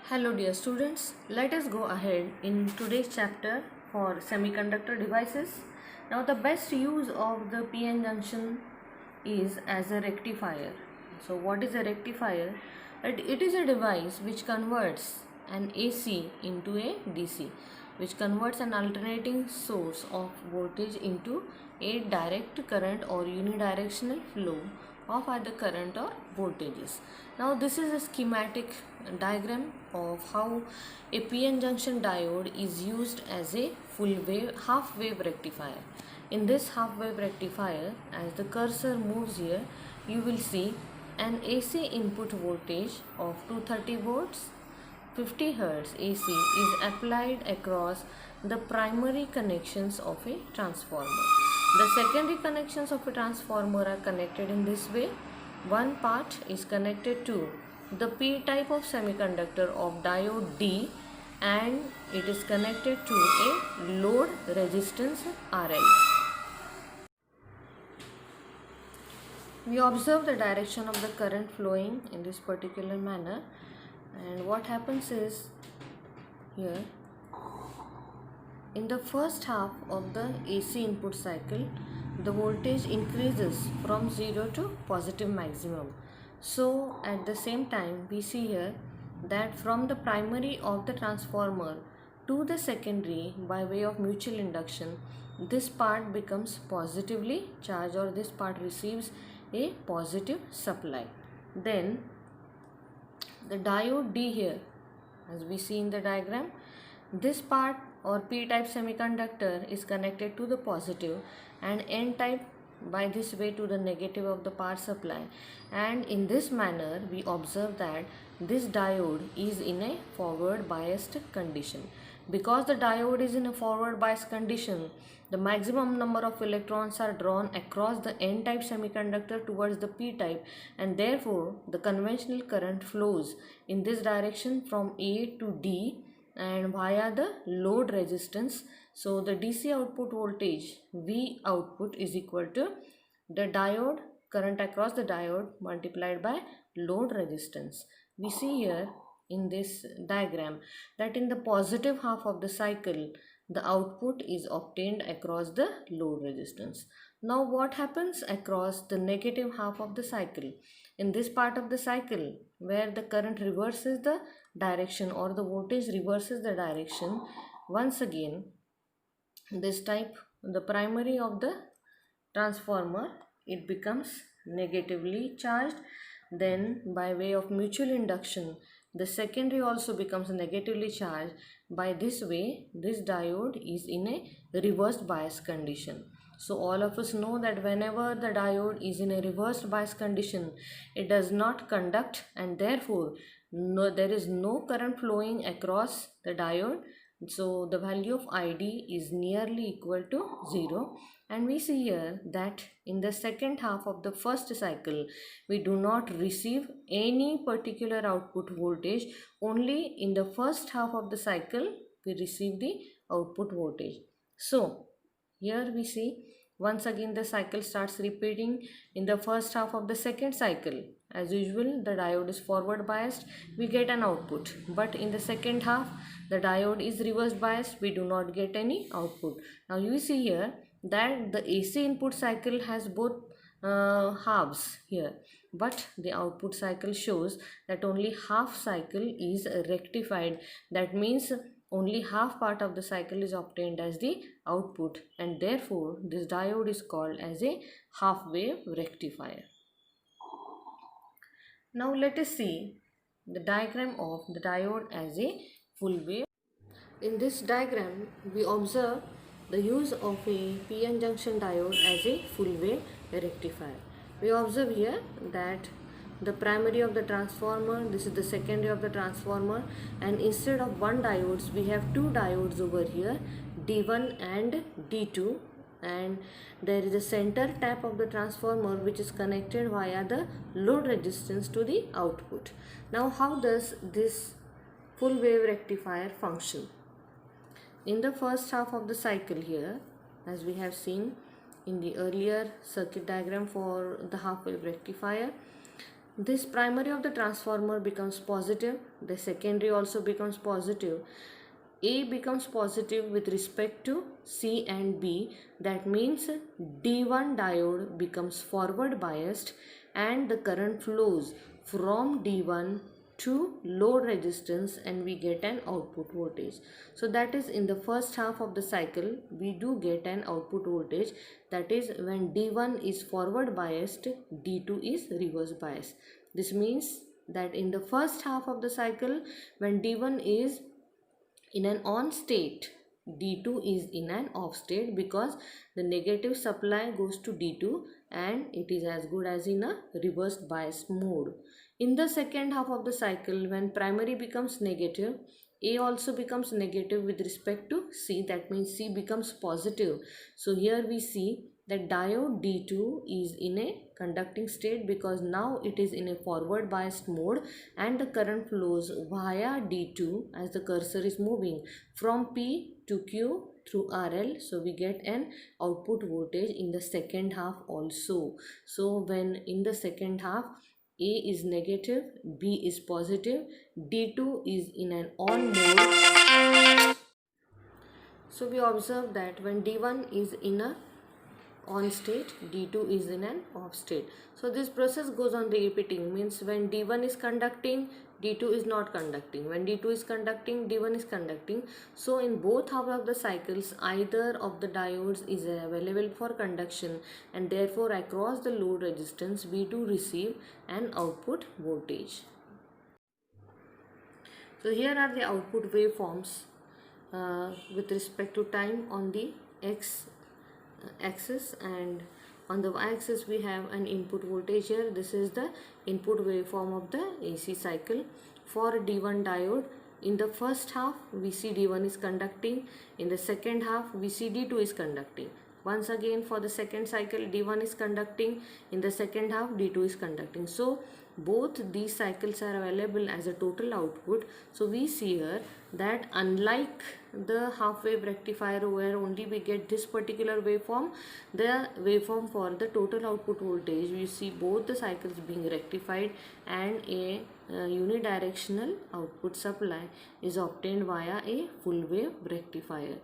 Hello dear students, let us go ahead in today's chapter for semiconductor devices. Now the best use of the PN junction is as a rectifier. So what is a rectifier? It is a device which converts an AC into a DC, which converts an alternating source of voltage into a direct current or unidirectional flow of either current or voltages. Now this is a schematic diagram of how a PN junction diode is used as a full wave half wave rectifier. In this half wave rectifier, as the cursor moves here, you will see an AC input voltage of 230 volts 50 Hz AC is applied across the primary connections of a transformer. The secondary connections of a transformer are connected in this way. One part is connected to the P type of semiconductor of diode D, and it is connected to a load resistance RL. We observe the direction of the current flowing in this particular manner, and what happens is here in the first half of the AC input cycle, the voltage increases from 0 to positive maximum. So at the same time, we see here that from the primary of the transformer to the secondary by way of mutual induction, this part becomes positively charged, or this part receives a positive supply. Then the diode D here, as we see in the diagram, this part or P-type semiconductor is connected to the positive and N-type by this way to the negative of the power supply, and in this manner we observe that this diode is in a forward biased condition. Because the diode is in a forward biased condition, the maximum number of electrons are drawn across the N-type semiconductor towards the P-type, and therefore the conventional current flows in this direction from A to D and via the load resistance. So the DC output voltage V output is equal to the diode current across the diode multiplied by load resistance. We see here in this diagram that in the positive half of the cycle, the output is obtained across the load resistance. Now what happens across the negative half of the cycle? In this part of the cycle where the current reverses the direction, or the voltage reverses the direction, once again this type, the primary of the transformer, it becomes negatively charged. Then by way of mutual induction, the secondary also becomes negatively charged. By this way, this diode is in a reversed bias condition. So all of us know that whenever the diode is in a reversed bias condition, it does not conduct, and therefore there is no current flowing across the diode. So the value of ID is nearly equal to 0, and we see here that in the second half of the first cycle we do not receive any particular output voltage. Only in the first half of the cycle we receive the output voltage. So here we see once again the cycle starts repeating. In the first half of the second cycle, as usual, the diode is forward biased, we get an output, but in the second half the diode is reverse biased, we do not get any output. Now you see here that the AC input cycle has both halves here, but the output cycle shows that only half cycle is rectified. That means only half part of the cycle is obtained as the output, and therefore this diode is called as a half wave rectifier. Now let us see the diagram of the diode as a full wave. In this diagram, we observe the use of a PN junction diode as a full wave rectifier. We observe here that the primary of the transformer, this is the secondary of the transformer, and instead of one diodes, we have two diodes over here, D1 and D2, and there is a center tap of the transformer which is connected via the load resistance to the output. Now how does this full wave rectifier function? In the first half of the cycle here, as we have seen in the earlier circuit diagram for the half wave rectifier, this primary of the transformer becomes positive, the secondary also becomes positive. A becomes positive with respect to C and B. That means D1 diode becomes forward biased and the current flows from D1 to load resistance and we get an output voltage. So that is in the first half of the cycle we do get an output voltage, that is when D1 is forward biased, D2 is reverse biased. This means that in the first half of the cycle when D1 is in an on state, D2 is in an off state because the negative supply goes to D2 and it is as good as in a reversed bias mode. In the second half of the cycle, when primary becomes negative, A also becomes negative with respect to C, that means C becomes positive. So here we see that diode D2 is in a conducting state because now it is in a forward biased mode and the current flows via D2 as the cursor is moving from P to Q through RL. So we get an output voltage in the second half also. So when in the second half A is negative, B is positive, D2 is in an on mode. So we observe that when D1 is in a on state, D2 is in an off state. So this process goes on repeating, means when D1 is conducting, D2 is not conducting. When D2 is conducting, D1 is conducting. So in both half of the cycles, either of the diodes is available for conduction and therefore across the load resistance we do receive an output voltage. So here are the output waveforms with respect to time on the x axis, and on the y-axis we have an input voltage here. This is the input waveform of the AC cycle for D1 diode. In the first half we see D1 is conducting, in the second half we see D2 is conducting. Once again for the second cycle D1 is conducting, in the second half D2 is conducting. So both these cycles are available as a total output. So we see here that unlike the half wave rectifier where only we get this particular waveform, the waveform for the total output voltage, we see both the cycles being rectified and a unidirectional output supply is obtained via a full wave rectifier.